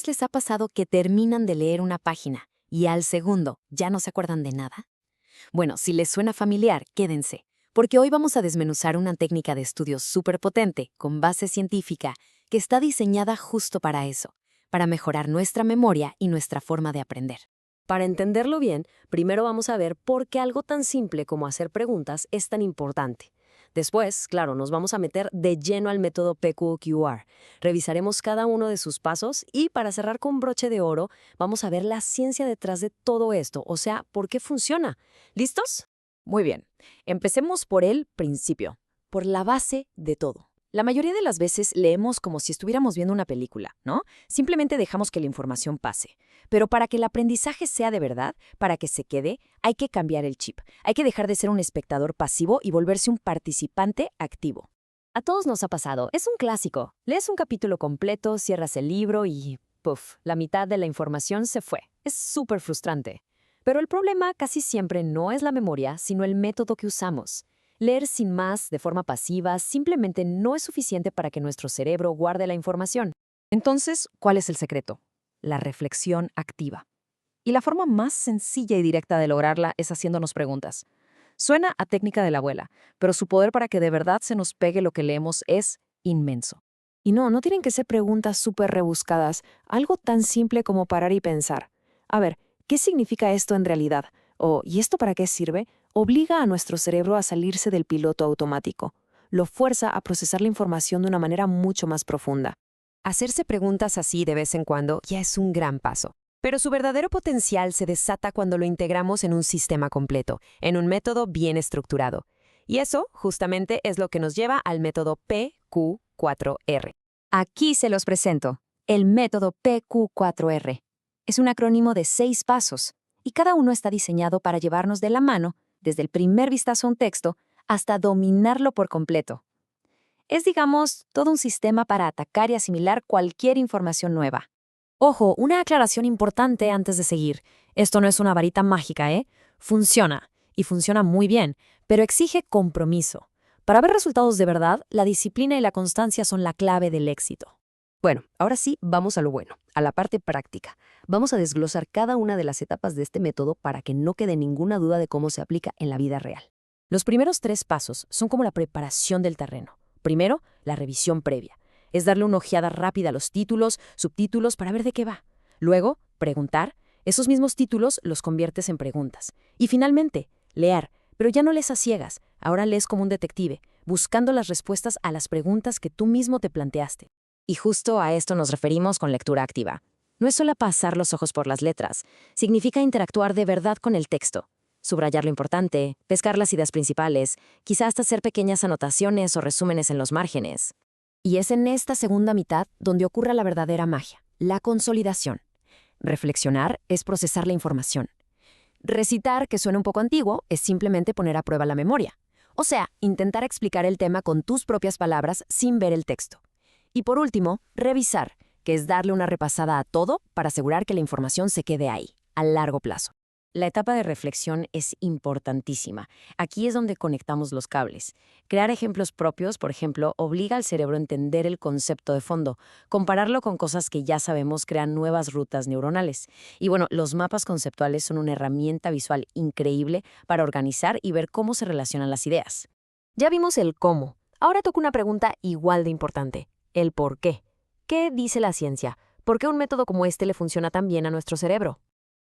les ha pasado que terminan de leer una página y al segundo ya no se acuerdan de nada? Bueno, si les suena familiar, quédense, porque hoy vamos a desmenuzar una técnica de estudio súper potente, con base científica, que está diseñada justo para eso, para mejorar nuestra memoria y nuestra forma de aprender. Para entenderlo bien, primero vamos a ver por qué algo tan simple como hacer preguntas es tan importante. Después, claro, nos vamos a meter de lleno al método PQQR. Revisaremos cada uno de sus pasos y, para cerrar con broche de oro, vamos a ver la ciencia detrás de todo esto, o sea, por qué funciona. ¿Listos? Muy bien, empecemos por el principio, por la base de todo. La mayoría de las veces leemos como si estuviéramos viendo una película, ¿no? Simplemente dejamos que la información pase. Pero para que el aprendizaje sea de verdad, para que se quede, hay que cambiar el chip. Hay que dejar de ser un espectador pasivo y volverse un participante activo. A todos nos ha pasado, es un clásico. Lees un capítulo completo, cierras el libro y, ¡puf!, la mitad de la información se fue. Es súper frustrante. Pero el problema casi siempre no es la memoria, sino el método que usamos. Leer sin más, de forma pasiva, simplemente no es suficiente para que nuestro cerebro guarde la información. Entonces, ¿cuál es el secreto? La reflexión activa. Y la forma más sencilla y directa de lograrla es haciéndonos preguntas. Suena a técnica de la abuela, pero su poder para que de verdad se nos pegue lo que leemos es inmenso. Y no tienen que ser preguntas súper rebuscadas, algo tan simple como parar y pensar. A ver, ¿qué significa esto en realidad? O ¿y esto para qué sirve? Obliga a nuestro cerebro a salirse del piloto automático. Lo fuerza a procesar la información de una manera mucho más profunda. Hacerse preguntas así de vez en cuando ya es un gran paso. Pero su verdadero potencial se desata cuando lo integramos en un sistema completo, en un método bien estructurado. Y eso, justamente, es lo que nos lleva al método PQ4R. Aquí se los presento, el método PQ4R. Es un acrónimo de 6 pasos, y cada uno está diseñado para llevarnos de la mano, desde el primer vistazo a un texto, hasta dominarlo por completo. Es, digamos, todo un sistema para atacar y asimilar cualquier información nueva. Ojo, una aclaración importante antes de seguir. Esto no es una varita mágica, ¿eh? Funciona, y funciona muy bien, pero exige compromiso. Para ver resultados de verdad, la disciplina y la constancia son la clave del éxito. Bueno, ahora sí, vamos a lo bueno, a la parte práctica. Vamos a desglosar cada una de las etapas de este método para que no quede ninguna duda de cómo se aplica en la vida real. Los primeros 3 pasos son como la preparación del terreno. Primero, la revisión previa. Es darle una ojeada rápida a los títulos, subtítulos para ver de qué va. Luego, preguntar. Esos mismos títulos los conviertes en preguntas. Y finalmente, leer. Pero ya no lees a ciegas, ahora lees como un detective, buscando las respuestas a las preguntas que tú mismo te planteaste. Y justo a esto nos referimos con lectura activa. No es solo pasar los ojos por las letras, significa interactuar de verdad con el texto. Subrayar lo importante, pescar las ideas principales, quizá hasta hacer pequeñas anotaciones o resúmenes en los márgenes. Y es en esta segunda mitad donde ocurre la verdadera magia, la consolidación. Reflexionar es procesar la información. Recitar, que suena un poco antiguo, es simplemente poner a prueba la memoria. O sea, intentar explicar el tema con tus propias palabras sin ver el texto. Y por último, revisar, que es darle una repasada a todo para asegurar que la información se quede ahí, a largo plazo. La etapa de reflexión es importantísima. Aquí es donde conectamos los cables. Crear ejemplos propios, por ejemplo, obliga al cerebro a entender el concepto de fondo. Compararlo con cosas que ya sabemos crean nuevas rutas neuronales. Y bueno, los mapas conceptuales son una herramienta visual increíble para organizar y ver cómo se relacionan las ideas. Ya vimos el cómo. Ahora toca una pregunta igual de importante. El por qué. ¿Qué dice la ciencia? ¿Por qué un método como este le funciona tan bien a nuestro cerebro?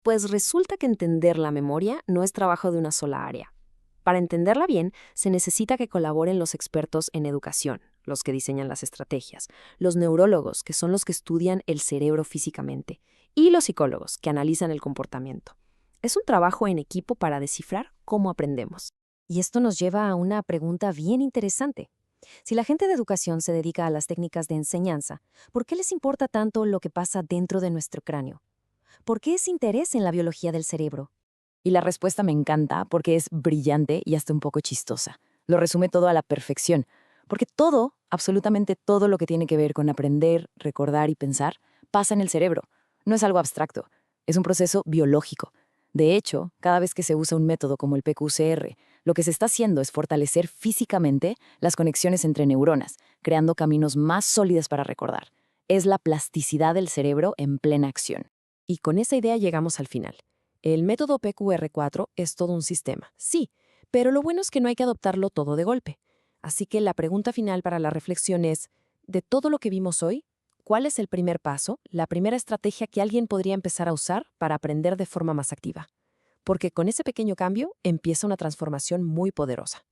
Pues resulta que entender la memoria no es trabajo de una sola área. Para entenderla bien, se necesita que colaboren los expertos en educación, los que diseñan las estrategias, los neurólogos, que son los que estudian el cerebro físicamente, y los psicólogos, que analizan el comportamiento. Es un trabajo en equipo para descifrar cómo aprendemos. Y esto nos lleva a una pregunta bien interesante. Si la gente de educación se dedica a las técnicas de enseñanza, ¿por qué les importa tanto lo que pasa dentro de nuestro cráneo? ¿Por qué ese interés en la biología del cerebro? Y la respuesta me encanta porque es brillante y hasta un poco chistosa. Lo resume todo a la perfección. Porque todo, absolutamente todo lo que tiene que ver con aprender, recordar y pensar, pasa en el cerebro. No es algo abstracto, es un proceso biológico. De hecho, cada vez que se usa un método como el PQCR, lo que se está haciendo es fortalecer físicamente las conexiones entre neuronas, creando caminos más sólidas para recordar. Es la plasticidad del cerebro en plena acción. Y con esa idea llegamos al final. El método PQR4 es todo un sistema, sí, pero lo bueno es que no hay que adoptarlo todo de golpe. Así que la pregunta final para la reflexión es, de todo lo que vimos hoy, ¿cuál es el primer paso, la primera estrategia que alguien podría empezar a usar para aprender de forma más activa? Porque con ese pequeño cambio empieza una transformación muy poderosa.